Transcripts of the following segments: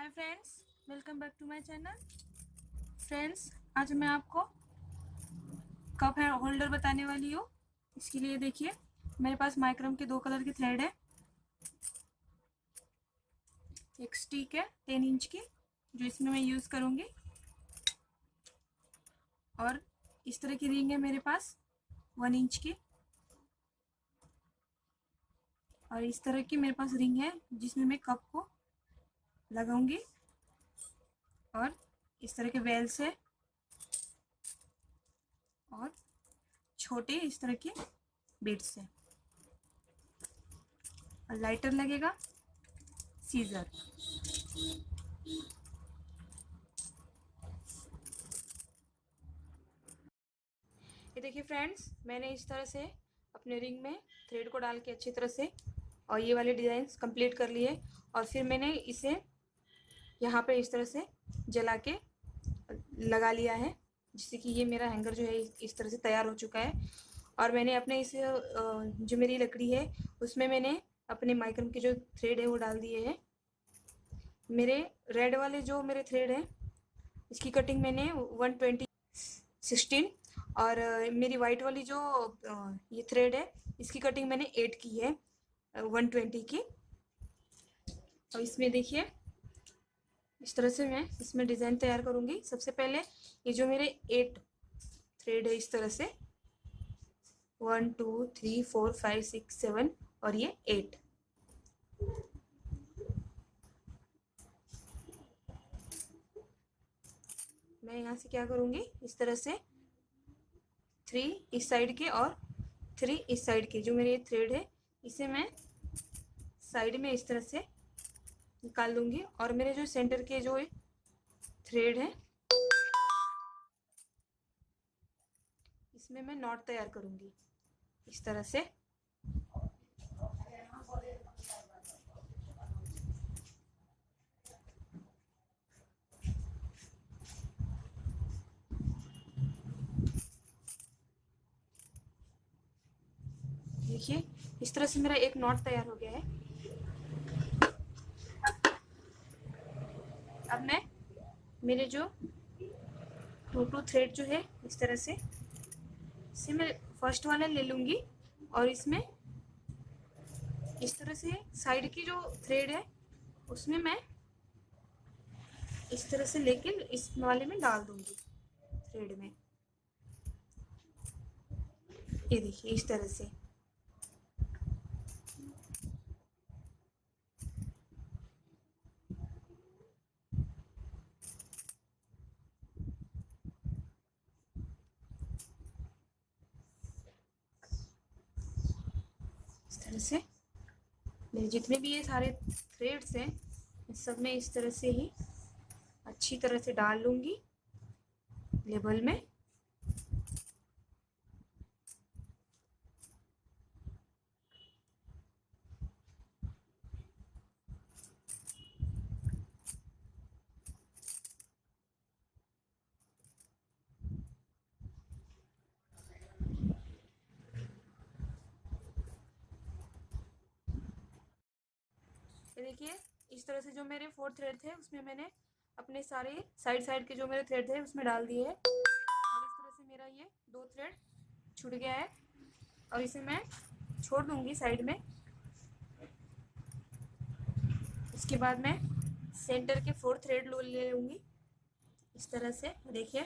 Hi friends, welcome back to my channel. Friends, आज मैं आपको कप है होल्डर बताने वाली हूँ। इसके लिए देखिए, मेरे पास माइक्रम के 2 कलर के थ्रेड है। एक स्टिक है 10 इंच की, जो इसमें मैं यूज़ करूँगी। और इस तरह की रिंग है मेरे पास 1 इंच की। और इस तरह की मेरे पास रिंग है जिसमें मैं कप को लगाऊंगी। और इस तरह के वेल्स है और छोटे इस तरह के बीड्स है। और लाइटर लगेगा, सीजर। ये देखिए फ्रेंड्स, मैंने इस तरह से अपने रिंग में थ्रेड को डाल के अच्छी तरह से और ये वाले डिज़ाइन कंप्लीट कर लिए। और फिर मैंने इसे यहाँ पे इस तरह से जला के लगा लिया है, जिससे कि ये मेरा हैंगर जो है इस तरह से तैयार हो चुका है। और मैंने अपने इस जो मेरी लकड़ी है उसमें मैंने अपने माइक्रम के जो थ्रेड है वो डाल दिए हैं। मेरे रेड वाले जो मेरे थ्रेड हैं इसकी कटिंग मैंने 120/16। और मेरी वाइट वाली जो ये थ्रेड है इसकी कटिंग मैंने 8 की है, 120 की। और इसमें देखिए, इस तरह से मैं इसमें डिज़ाइन तैयार करूँगी। सबसे पहले ये जो मेरे 8 थ्रेड है इस तरह से 1 2 3 4 5 6 7 और ये 8। मैं यहाँ से क्या करूँगी, इस तरह से 3 इस साइड के और 3 इस साइड के जो मेरे थ्रेड है इसे मैं साइड में इस तरह से निकाल लूँगी। और मेरे जो सेंटर के जो थ्रेड है इसमें मैं नॉट तैयार करूँगी इस तरह से। देखिए, इस तरह से मेरा एक नॉट तैयार हो गया है। अब मैं मेरे जो 2 थ्रेड जो है इस तरह से इसे मैं फर्स्ट वाला ले लूँगी और इसमें इस तरह से साइड की जो थ्रेड है उसमें मैं इस तरह से लेके इस वाले में डाल दूँगी थ्रेड में। ये देखिए इस तरह से। इस तरह से मेरे जितने भी ये सारे थ्रेड्स हैं सब में इस तरह से ही अच्छी तरह से डाल लूँगी लेबल में। ये देखिए, इस तरह से जो मेरे 4 थ्रेड थे उसमें मैंने अपने सारे साइड के जो मेरे थ्रेड थे उसमें डाल दिए है। और इस तरह से मेरा ये 2 थ्रेड छूट गया है और इसे मैं छोड़ दूँगी साइड में। इसके बाद मैं सेंटर के 4 थ्रेड ले लूँगी इस तरह से। देखिए,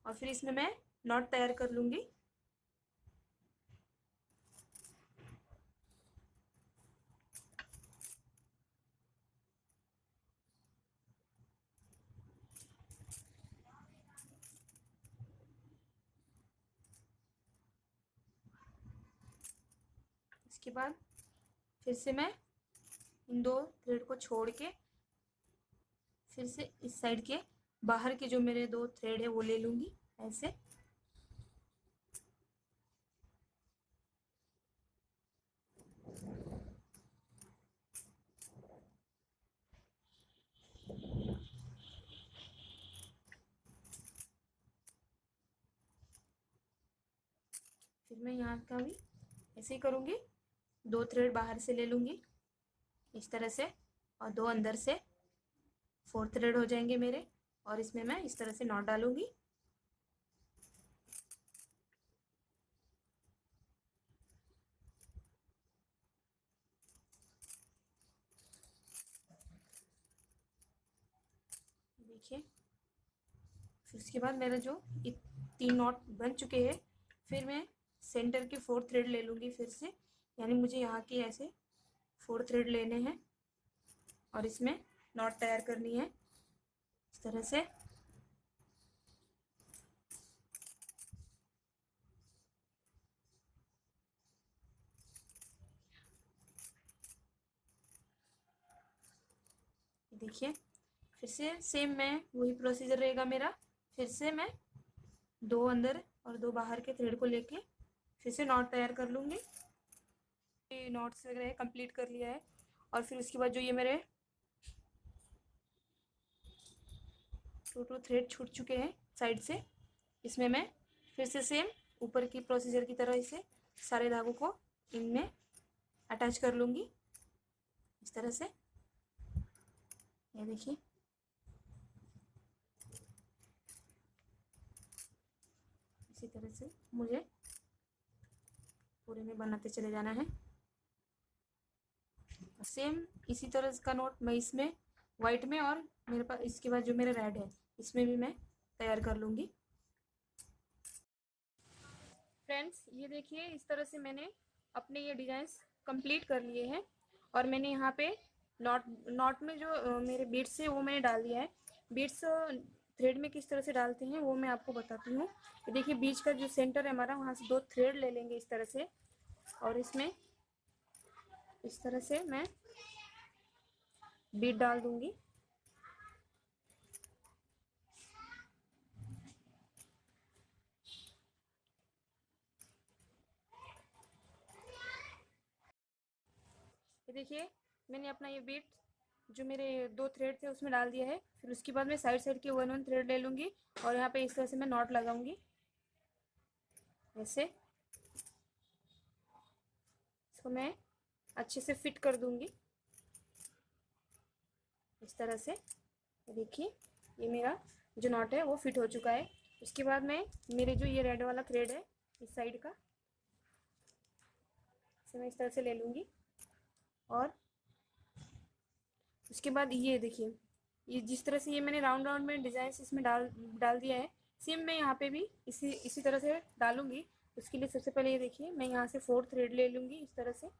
और फिर इसमें मैं नॉट तैयार कर लूँगी। इसके बाद फिर से मैं इन 2 थ्रेड को छोड़ के फिर से इस साइड के बाहर के जो मेरे 2 थ्रेड है वो ले लूँगी ऐसे। फिर मैं यहाँ का भी ऐसे ही करूँगी। 2 थ्रेड बाहर से ले लूँगी इस तरह से, और 2 अंदर से, 4 थ्रेड हो जाएंगे मेरे। और इसमें मैं इस तरह से नॉट डालूँगी। देखिए, फिर उसके बाद मेरा जो 3 नॉट बन चुके हैं, फिर मैं सेंटर के 4 थ्रेड ले लूँगी फिर से, यानी मुझे यहाँ के ऐसे 4 थ्रेड लेने हैं और इसमें नॉट तैयार करनी है इस तरह से। देखिए, फिर से सेम मैं वही प्रोसीजर रहेगा मेरा। फिर से मैं 2 अंदर और 2 बाहर के थ्रेड को लेके फिर से नॉट तैयार कर लूँगी। ये नॉट्स वगैरह कंप्लीट कर लिया है। और फिर उसके बाद जो ये मेरे 2 थ्रेड छूट चुके हैं साइड से, इसमें मैं फिर से सेम ऊपर की प्रोसीजर की तरह इसे सारे धागों को इनमें अटैच कर लूँगी इस तरह से। ये देखिए, इसी तरह से मुझे पूरे में बनाते चले जाना है। सेम इसी तरह का नोट मैं इसमें वाइट में, और मेरे पास इसके बाद जो मेरा रेड है इसमें भी मैं तैयार कर लूँगी। फ्रेंड्स, ये देखिए, इस तरह से मैंने अपने ये डिज़ाइंस कंप्लीट कर लिए हैं। और मैंने यहाँ पे नॉट नॉट में जो मेरे बीड्स है वो मैंने डाल दिया है। बीड्स थ्रेड में किस तरह से डालते हैं वो मैं आपको बताती हूँ। ये देखिए, बीच का जो सेंटर है हमारा, वहाँ से 2 थ्रेड ले लेंगे इस तरह से, और इसमें इस तरह से मैं बीड डाल दूँगी। ये देखिए, मैंने अपना ये बीट जो मेरे 2 थ्रेड थे उसमें डाल दिया है। फिर उसके बाद मैं साइड साइड के 1 1 थ्रेड ले लूँगी और यहाँ पे इस तरह से मैं नॉट लगाऊंगी ऐसे। इसको मैं अच्छे से फिट कर दूँगी इस तरह से। देखिए, ये मेरा जो नॉट है वो फिट हो चुका है। उसके बाद मैं मेरे जो ये रेड वाला थ्रेड है इस साइड का, इसे मैं इस तरह से ले लूँगी। और उसके बाद ये देखिए, ये जिस तरह से ये मैंने राउंड राउंड में डिज़ाइन इसमें डाल दिया है, सेम मैं यहाँ पे भी इसी तरह से डालूँगी। उसके लिए सबसे पहले ये देखिए, मैं यहाँ से 4 थ्रेड ले लूँगी इस तरह से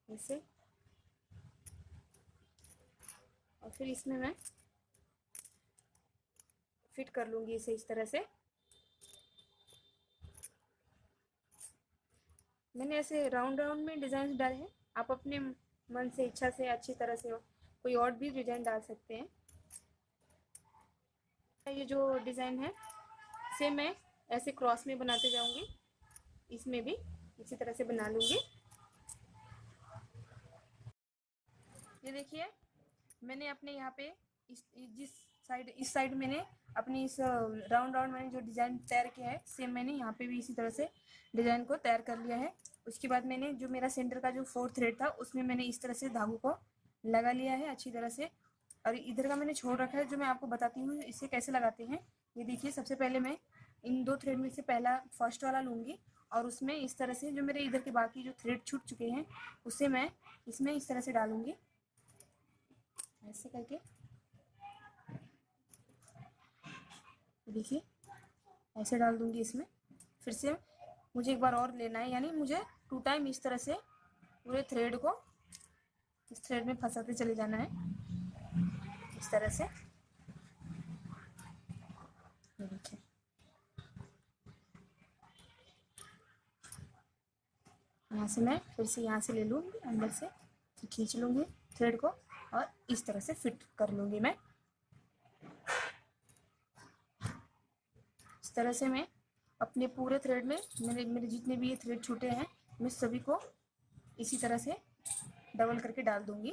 ऐसे। और फिर इसमें मैं फिट कर लूँगी इसे इस तरह से। मैंने ऐसे राउंड राउंड में डिज़ाइन डाले हैं, आप अपने मन से इच्छा से अच्छी तरह से कोई और भी डिज़ाइन डाल सकते हैं। ये जो डिज़ाइन है सेम मैं ऐसे क्रॉस में बनाते जाऊंगी, इसमें भी इसी तरह से बना लूँगी। ये देखिए, मैंने अपने यहाँ पे इस साइड मैंने अपनी इस राउंड राउंड मैंने जो डिज़ाइन तैयार किया है, सेम मैंने यहाँ पे भी इसी तरह से डिज़ाइन को तैयार कर लिया है। उसके बाद मैंने जो मेरा सेंटर का जो 4 थ्रेड था उसमें मैंने इस तरह से धागों को लगा लिया है अच्छी तरह से। और इधर का मैंने छोड़ रखा है, जो मैं आपको बताती हूँ इसे कैसे लगाते हैं। ये देखिए, सबसे पहले मैं इन 2 थ्रेड में से पहला फर्स्ट वाला लूँगी और उसमें इस तरह से जो मेरे इधर के बाकी जो थ्रेड छूट चुके हैं उसे मैं इसमें इस तरह से डालूँगी ऐसे करके। देखिए, ऐसे डाल दूँगी इसमें। फिर से मुझे एक बार और लेना है, यानी मुझे 2 टाइम इस तरह से पूरे थ्रेड को इस थ्रेड में फंसाते चले जाना है इस तरह से। देखिए, यहाँ से मैं फिर से यहाँ से ले लूँगी, अंदर से खींच लूँगी थ्रेड को और इस तरह से फिट कर लूँगी मैं। इस तरह से मैं अपने पूरे थ्रेड में मेरे जितने भी ये थ्रेड छूटे हैं मैं सभी को इसी तरह से डबल करके डाल दूँगी।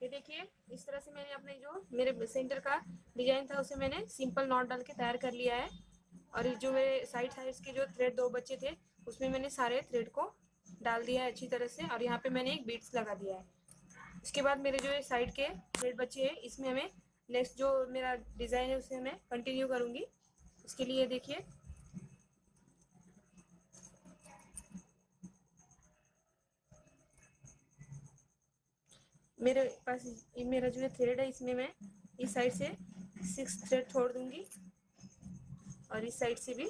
ये देखिए, इस तरह से मैंने अपने जो मेरे सेंटर का डिजाइन था उसे मैंने सिंपल नॉट डाल के तैयार कर लिया है। और ये जो मेरे साइड्स के जो थ्रेड दो बचे थे उसमें मैंने सारे थ्रेड को डाल दिया है अच्छी तरह से, और यहाँ पे मैंने एक बीट्स लगा दिया है। इसके बाद मेरे जो साइड के थ्रेड बचे हैं इसमें हमें नेक्स्ट जो मेरा डिज़ाइन है उसे मैं कंटिन्यू करूँगी। इसके लिए देखिए मेरे पास ये मेरा जो है थ्रेड है, इसमें मैं इस साइड से 6 थ्रेड छोड़ दूंगी और इस साइड से भी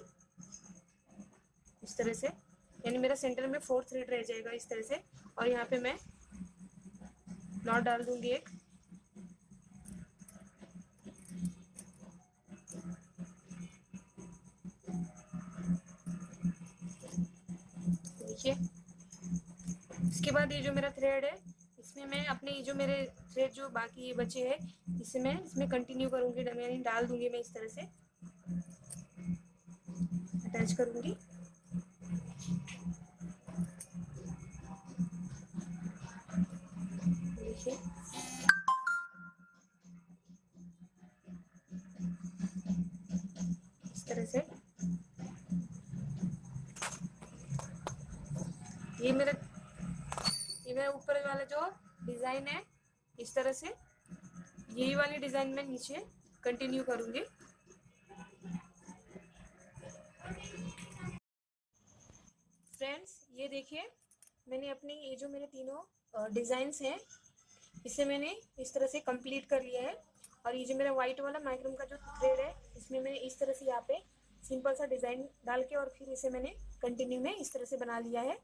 इस तरह से, यानी मेरा सेंटर में 4 थ्रेड रह जाएगा इस तरह से। और यहाँ पे मैं नॉट डाल दूंगी एक। देखिए इसके बाद ये जो मेरा थ्रेड है इसमें मैं अपने ये जो मेरे थ्रेड जो बाकी ये बचे हैं इसे मैं इसमें कंटिन्यू करूंगी, यानी डाल दूंगी मैं इस तरह से अटैच करूंगी। देखिए इस तरह से ये मेरा ऊपर वाला जो डिज़ाइन है इस तरह से यही वाली डिज़ाइन में नीचे कंटिन्यू करूंगी। फ्रेंड्स ये देखिए मैंने अपनी ये जो मेरे तीनों डिज़ाइंस हैं इसे मैंने इस तरह से कंप्लीट कर लिया है। और ये जो मेरा वाइट वाला माइक्रोम का जो थ्रेड है इसमें मैंने इस तरह से यहाँ पे सिंपल सा डिज़ाइन डाल के और फिर इसे मैंने कंटिन्यू में इस तरह से बना लिया है।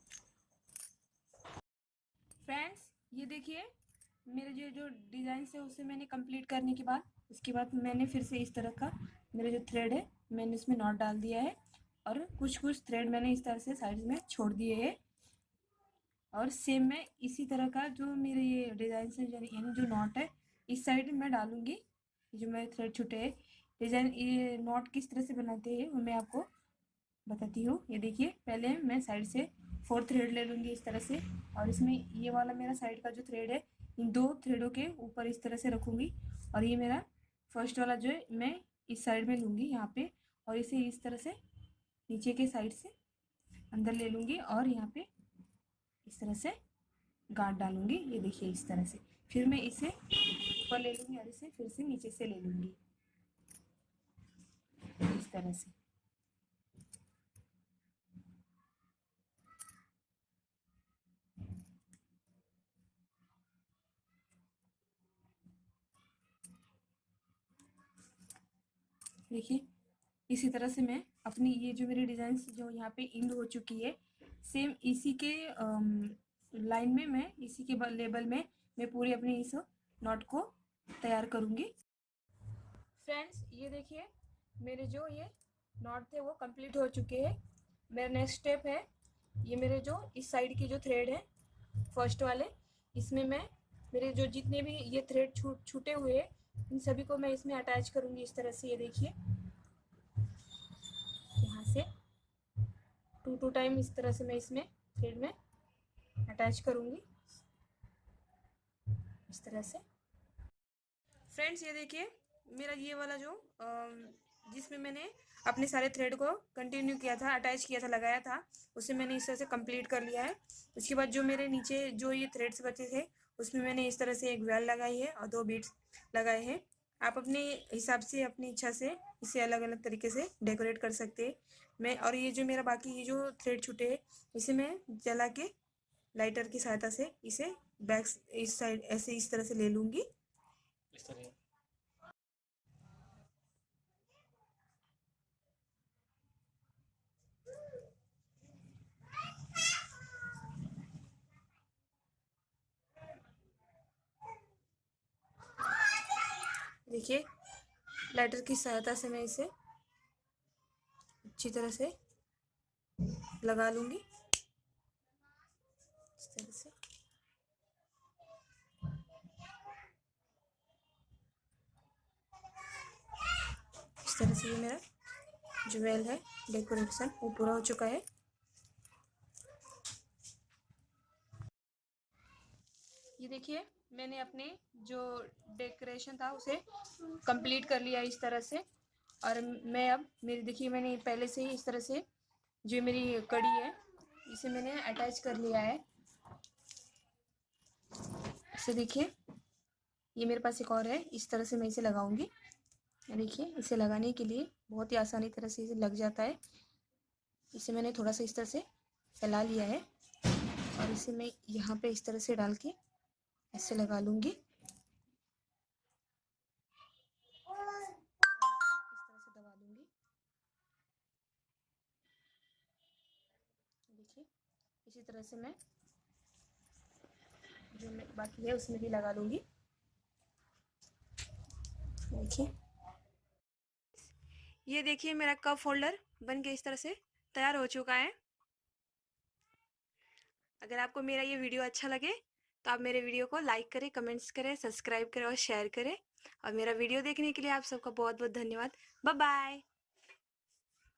फ्रेंड्स ये देखिए मेरे जो डिज़ाइन है उसे मैंने कंप्लीट करने के बाद उसके बाद मैंने फिर से इस तरह का मेरा जो थ्रेड है मैंने उसमें नॉट डाल दिया है और कुछ थ्रेड मैंने इस तरह से साइड में छोड़ दिए हैं। और सेम मैं इसी तरह का जो मेरे ये डिज़ाइन है यानी जो नॉट है इस साइड मैं डालूंगी। जो मेरे थ्रेड छूटे हैं डिज़ाइन ये नॉट किस तरह से बनाते हैं वो मैं आपको बताती हूँ। ये देखिए पहले मैं साइड से 4 थ्रेड ले लूँगी इस तरह से, और इसमें ये वाला मेरा साइड का जो थ्रेड है इन 2 थ्रेडों के ऊपर इस तरह से रखूँगी। और ये मेरा फर्स्ट वाला जो है मैं इस साइड में लूँगी यहाँ पे, और इसे इस तरह से नीचे के साइड से अंदर ले लूँगी और यहाँ पे इस तरह से गांठ डालूँगी। ये देखिए इस तरह से फिर मैं इसे ऊपर ले लूँगी और इसे फिर से नीचे से ले लूँगी इस तरह से। देखिए इसी तरह से मैं अपनी ये जो मेरी डिज़ाइन जो यहाँ पे इंड हो चुकी है सेम इसी के लाइन में मैं इसी के लेवल में मैं पूरी अपनी इस नॉट को तैयार करूँगी। फ्रेंड्स ये देखिए मेरे जो ये नॉट थे वो कंप्लीट हो चुके हैं। मेरा नेक्स्ट स्टेप है ये मेरे जो इस साइड की जो थ्रेड है फर्स्ट वाले इसमें मैं मेरे जो जितने भी ये थ्रेड छूटे हुए हैं इन सभी को मैं इसमें अटैच करूँगी इस तरह से। ये देखिए यहाँ से 2 टाइम इस तरह से मैं इसमें थ्रेड में अटैच करूँगी इस तरह से। फ्रेंड्स ये देखिए मेरा ये वाला जो जिसमें मैंने अपने सारे थ्रेड को कंटिन्यू किया था अटैच किया था लगाया था उसे मैंने इस तरह से कंप्लीट कर लिया है। उसके बाद जो मेरे नीचे जो ये थ्रेड्स बचे थे उसमें मैंने इस तरह से एक वेल लगाई है और 2 बीड्स लगाए हैं। आप अपने हिसाब से अपनी इच्छा से इसे अलग अलग तरीके से डेकोरेट कर सकते हैं। मैं और ये जो मेरा बाकी ये जो थ्रेड छूटे हैं इसे मैं जला के लाइटर की सहायता से इसे बैक इस साइड ऐसे इस तरह से ले लूँगी इस तरह। देखिए लाइटर की सहायता से मैं इसे अच्छी तरह से लगा लूँगी इस तरह से। इस तरह से ये मेरा जो वेल है डेकोरेशन वो पूरा हो चुका है। ये देखिए मैंने अपने जो डेकोरेशन था उसे कंप्लीट कर लिया इस तरह से। और मैं अब मेरी देखिए मैंने पहले से ही इस तरह से जो मेरी कड़ी है इसे मैंने अटैच कर लिया है। इसे देखिए ये मेरे पास एक और है, इस तरह से मैं इसे लगाऊंगी। देखिए इसे लगाने के लिए बहुत ही आसानी तरह से इसे लग जाता है। इसे मैंने थोड़ा सा इस तरह से फैला लिया है और इसे मैं यहाँ पे इस तरह से डाल के ऐसे लगा लूँगी। इस तरह से दबा दूँगी। देखिए इसी तरह से मैं जो मैं बाकी है उसमें भी लगा लूँगी। देखिए ये देखिए मेरा कप होल्डर बन के इस तरह से तैयार हो चुका है। अगर आपको मेरा ये वीडियो अच्छा लगे तो आप मेरे वीडियो को लाइक करें, कमेंट्स करें, सब्सक्राइब करें और शेयर करें। और मेरा वीडियो देखने के लिए आप सबका बहुत बहुत धन्यवाद। Bye bye.